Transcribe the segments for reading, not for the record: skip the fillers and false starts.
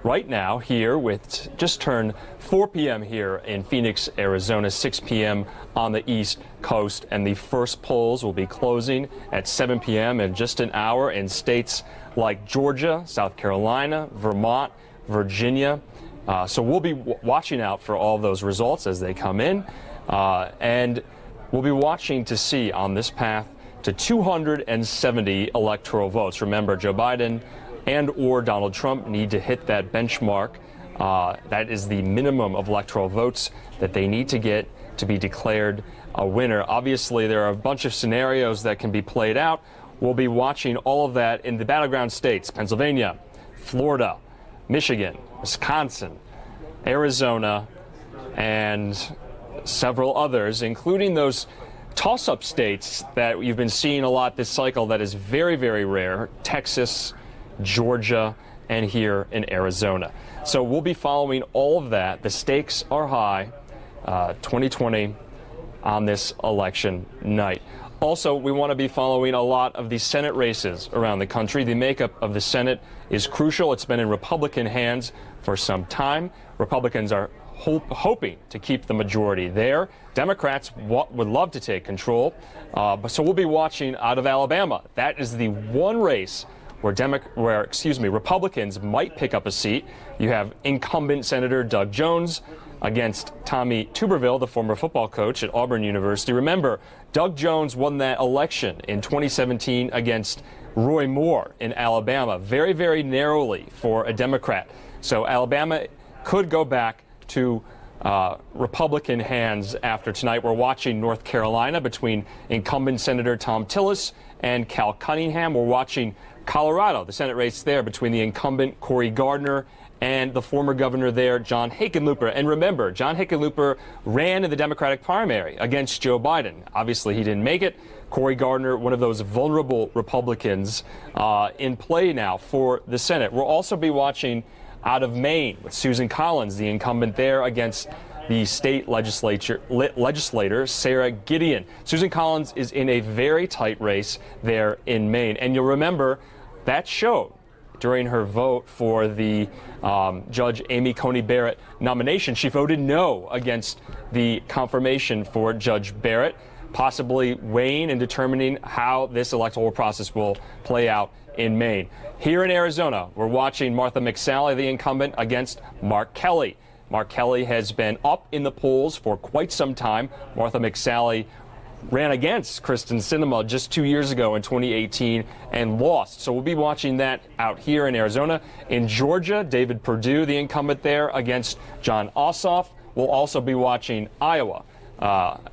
right now here with just turned 4 p.m. here in Phoenix, Arizona, 6 p.m. on the East Coast, and the first polls will be closing at 7 p.m. in just an hour in states like Georgia, South Carolina, Vermont, Virginia. So we'll be watching out for all those results as they come in, and we'll be watching to see on this path to 270 electoral votes. Remember, Joe Biden and or Donald Trump need to hit that benchmark. That is the minimum of electoral votes that they need to get to be declared a winner. Obviously, there are a bunch of scenarios that can be played out. We'll be watching all of that in the battleground states: Pennsylvania, Florida, Michigan, Wisconsin, Arizona, and several others, including those toss-up states that you've been seeing a lot this cycle that is very, very rare: Texas, Georgia, and here in Arizona. So we'll be following all of that. The stakes are high, 2020 on this election night. Also, we want to be following a lot of the Senate races around the country. The makeup of the Senate is crucial. It's been in Republican hands for some time. Republicans are hoping to keep the majority there. Democrats would love to take control. So we'll be watching out of Alabama. That is the one race where Republicans might pick up a seat. You have incumbent Senator Doug Jones against Tommy Tuberville, the former football coach at Auburn University. Remember, Doug Jones won that election in 2017 against Roy Moore in Alabama, very, very narrowly for a Democrat. So Alabama could go back to Republican hands after tonight. We're watching North Carolina between incumbent Senator Thom Tillis and Cal Cunningham. We're watching Colorado, the Senate race there between the incumbent Cory Gardner and the former governor there, John Hickenlooper. And remember, John Hickenlooper ran in the Democratic primary against Joe Biden. Obviously, he didn't make it. Cory Gardner, one of those vulnerable Republicans in play now for the Senate. We'll also be watching out of Maine with Susan Collins, the incumbent there, against the state legislator, Sarah Gideon. Susan Collins is in a very tight race there in Maine. And you'll remember that showed during her vote for the Judge Amy Coney Barrett nomination. She voted no against the confirmation for Judge Barrett, possibly weighing and determining how this electoral process will play out in Maine. Here in Arizona, we're watching Martha McSally, the incumbent, against Mark Kelly. Mark Kelly has been up in the polls for quite some time. Martha McSally ran against Kristen Sinema just 2 years ago in 2018 and lost. So we'll be watching that out here in Arizona. In Georgia, David Perdue, the incumbent there, against John Ossoff. We'll also be watching Iowa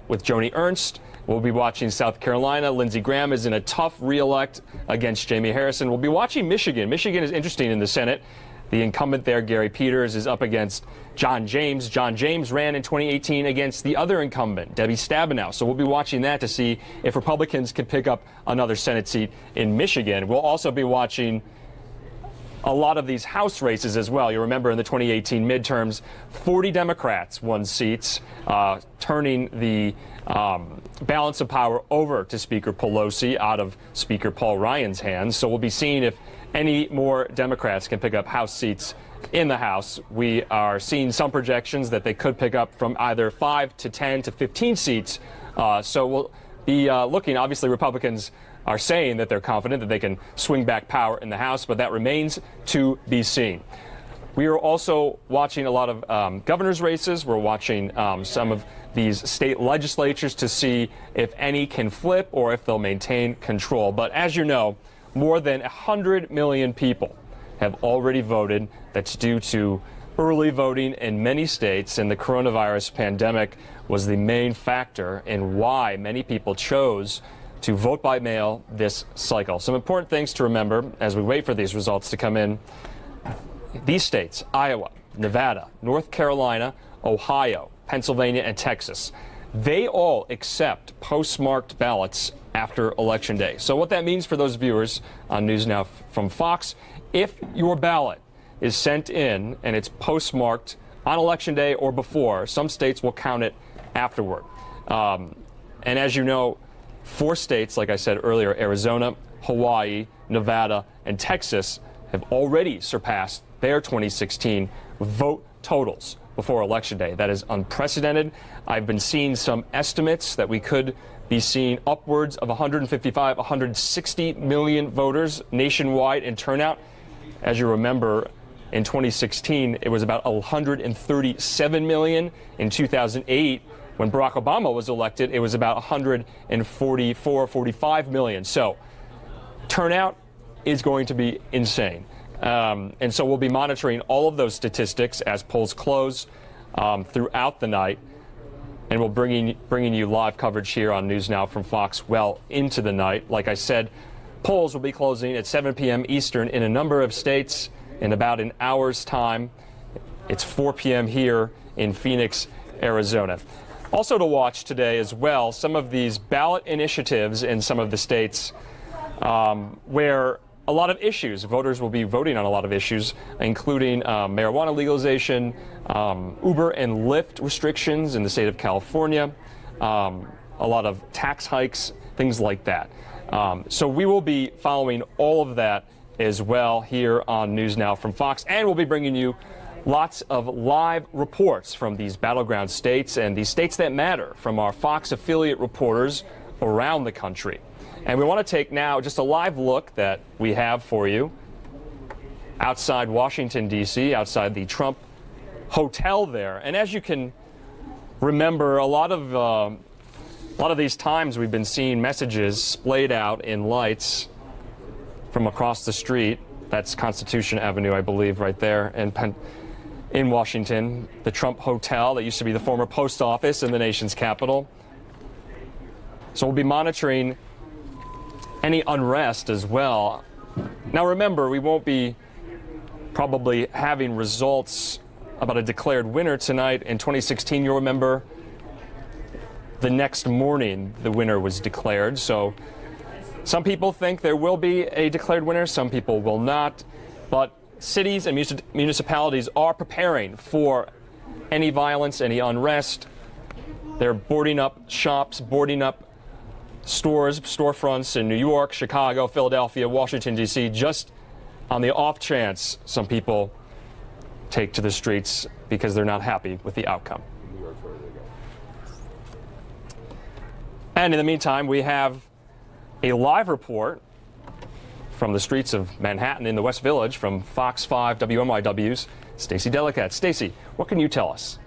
with Joni Ernst. We'll be watching South Carolina. Lindsey Graham is in a tough re-elect against Jamie Harrison. We'll be watching Michigan. Michigan is interesting in the Senate. The incumbent there, Gary Peters, is up against John James. John James ran in 2018 against the other incumbent, Debbie Stabenow. So we'll be watching that to see if Republicans can pick up another Senate seat in Michigan. We'll also be watching a lot of these House races as well. You remember in the 2018 midterms, 40 Democrats won seats, turning the balance of power over to Speaker Pelosi out of Speaker Paul Ryan's hands. So we'll be seeing if any more Democrats can pick up House seats in the House. We are seeing some projections that they could pick up from either 5 to 10 to 15 seats. So we'll be looking. Obviously, Republicans are saying that they're confident that they can swing back power in the House, but that remains to be seen. We are also watching a lot of governor's races. We're watching some of these state legislatures to see if any can flip or if they'll maintain control. But as you know, more than 100 million people have already voted. That's due to early voting in many states, and the coronavirus pandemic was the main factor in why many people chose to vote by mail this cycle. Some important things to remember as we wait for these results to come in. These states, Iowa, Nevada, North Carolina, Ohio, Pennsylvania, and Texas, they all accept postmarked ballots after Election Day. So what that means for those viewers on News Now from Fox, if your ballot is sent in and it's postmarked on Election Day or before, some states will count it afterward. And as you know, 4 states, like I said earlier, Arizona, Hawaii, Nevada, and Texas, have already surpassed their 2016 vote totals before Election Day. That is unprecedented. I've been seeing some estimates that we could be seeing upwards of 155, 160 million voters nationwide in turnout. As you remember, in 2016, it was about 137 million. In 2008, when Barack Obama was elected, it was about 144, 45 million. So turnout is going to be insane. And so we'll be monitoring all of those statistics as polls close throughout the night. And we'll bringing you live coverage here on News Now from Fox well into the night. Like I said, polls will be closing at 7 p.m. Eastern in a number of states in about an hour's time. It's 4 p.m. here in Phoenix, Arizona. Also to watch today as well, some of these ballot initiatives in some of the states where a lot of issues, voters will be voting on a lot of issues, including marijuana legalization, Uber and Lyft restrictions in the state of California, a lot of tax hikes, things like that. So we will be following all of that as well here on News Now from Fox, and we'll be bringing you lots of live reports from these battleground states and these states that matter from our Fox affiliate reporters around the country. And we want to take now just a live look that we have for you outside Washington, D.C., outside the Trump Hotel there. And as you can remember, a lot of these times we've been seeing messages splayed out in lights from across the street. That's Constitution Avenue, I believe, right there in Washington. The Trump Hotel that used to be the former post office in the nation's capital. So we'll be monitoring any unrest as well. Now remember, we won't be probably having results about a declared winner tonight. In 2016, you'll remember the next morning the winner was declared. So some people think there will be a declared winner, some people will not. But cities and municipalities are preparing for any violence, any unrest. They're boarding up shops, boarding up stores, storefronts in New York, Chicago, Philadelphia, Washington, D.C., just on the off chance some people take to the streets because they're not happy with the outcome. And in the meantime, we have a live report from the streets of Manhattan in the West Village from Fox 5 WNYW's Stacey Delicat. Stacey, what can you tell us?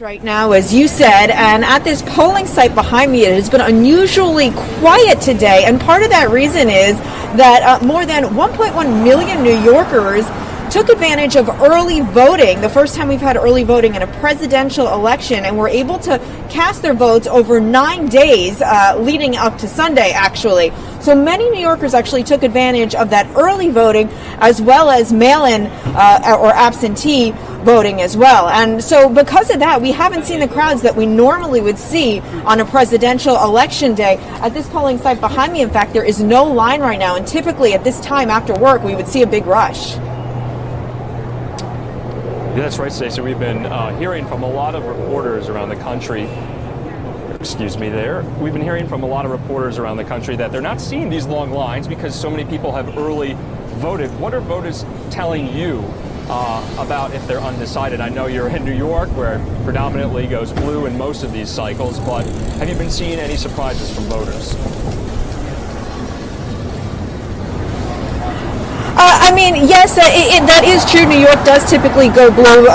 Right now, as you said, and at this polling site behind me, it has been unusually quiet today, and part of that reason is that more than 1.1 million New Yorkers took advantage of early voting, the first time we've had early voting in a presidential election, and were able to cast their votes over 9 days leading up to Sunday, actually. So many New Yorkers actually took advantage of that early voting as well as mail-in or absentee voting as well. And so because of that, we haven't seen the crowds that we normally would see on a presidential election day. At this polling site behind me, in fact, there is no line right now, and typically at this time after work, we would see a big rush. Yeah, that's right, Stacey. We've been hearing from a lot of reporters around the country. We've been hearing from a lot of reporters around the country that they're not seeing these long lines because so many people have early voted. What are voters telling you about if they're undecided? I know you're in New York, where it predominantly goes blue in most of these cycles, but have you been seeing any surprises from voters? Yes, that is true. New York does typically go blue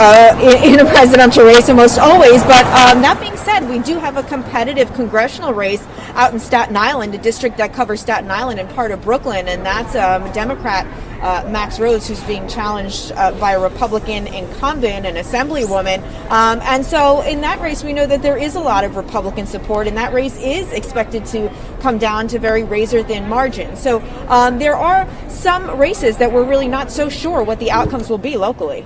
in a presidential race, almost always. But that being said, we do have a competitive congressional race out in Staten Island, a district that covers Staten Island and part of Brooklyn, and that's Democrat Max Rhodes, who's being challenged by a Republican incumbent, an assemblywoman. And so in that race, we know that there is a lot of Republican support, and that race is expected to come down to very razor-thin margins. So there are some races that we're really not so sure what the outcomes will be locally.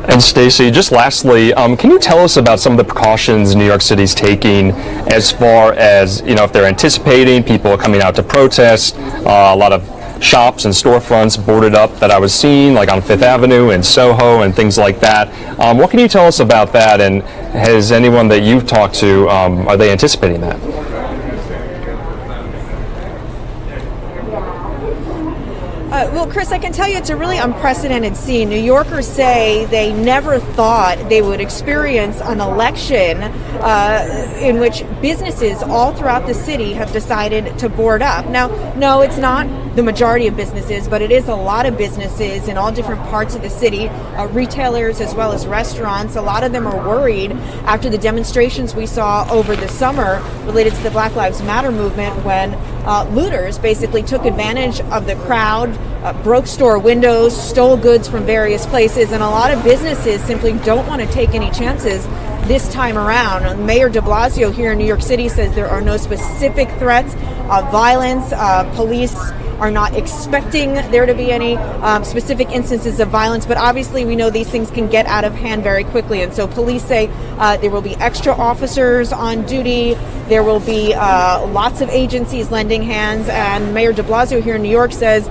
And Stacey, just lastly, can you tell us about some of the precautions New York City's taking as far as, if they're anticipating people coming out to protest, a lot of shops and storefronts boarded up that I was seeing, like on Fifth Avenue and Soho and things like that. What can you tell us about that, and has anyone that you've talked to, are they anticipating that? Well, Chris, I can tell you it's a really unprecedented scene. New Yorkers say they never thought they would experience an election in which businesses all throughout the city have decided to board up. Now, no, it's not the majority of businesses, but it is a lot of businesses in all different parts of the city, retailers as well as restaurants. A lot of them are worried after the demonstrations we saw over the summer related to the Black Lives Matter movement, when looters basically took advantage of the crowd, broke store windows, stole goods from various places, and a lot of businesses simply don't want to take any chances this time around. Mayor de Blasio here in New York City says there are no specific threats of violence. Police are not expecting there to be any specific instances of violence, but obviously we know these things can get out of hand very quickly, and so police say there will be extra officers on duty. There will be lots of agencies lending hands, and Mayor de Blasio here in New York says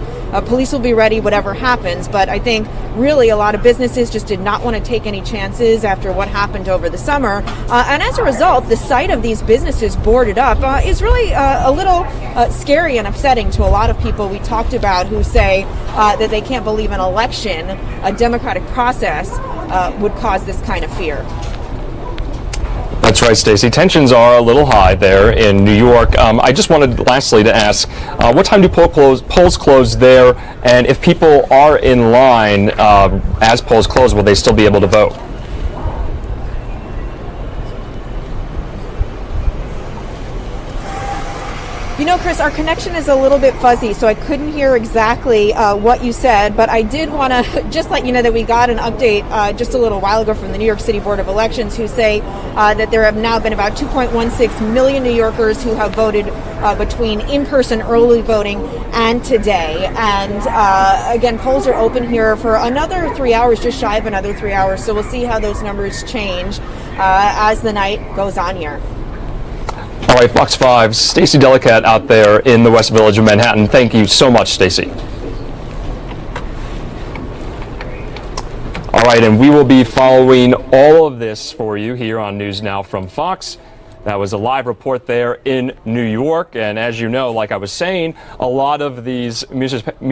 police will be ready whatever happens. But I think really a lot of businesses just did not want to take any chances after what happened over the summer, and as a result, the sight of these businesses boarded up is really a little scary and upsetting to a lot of people we talked about, who say that they can't believe an election, a democratic process, would cause this kind of fear. That's right, Stacey. Tensions are a little high there in New York. I just wanted lastly to ask, what time do polls close there? And if people are in line as polls close, will they still be able to vote? You know, Chris, our connection is a little bit fuzzy, so I couldn't hear exactly what you said, but I did want to just let you know that we got an update just a little while ago from the New York City Board of Elections, who say that there have now been about 2.16 million New Yorkers who have voted between in-person early voting and today. And again, polls are open here for another 3 hours, just shy of another 3 hours, so we'll see how those numbers change as the night goes on here. All right, Fox 5's Stacey Delicat out there in the West Village of Manhattan. Thank you so much, Stacey. All right, and we will be following all of this for you here on News Now from Fox. That was a live report there in New York, and as you know, like I was saying, a lot of these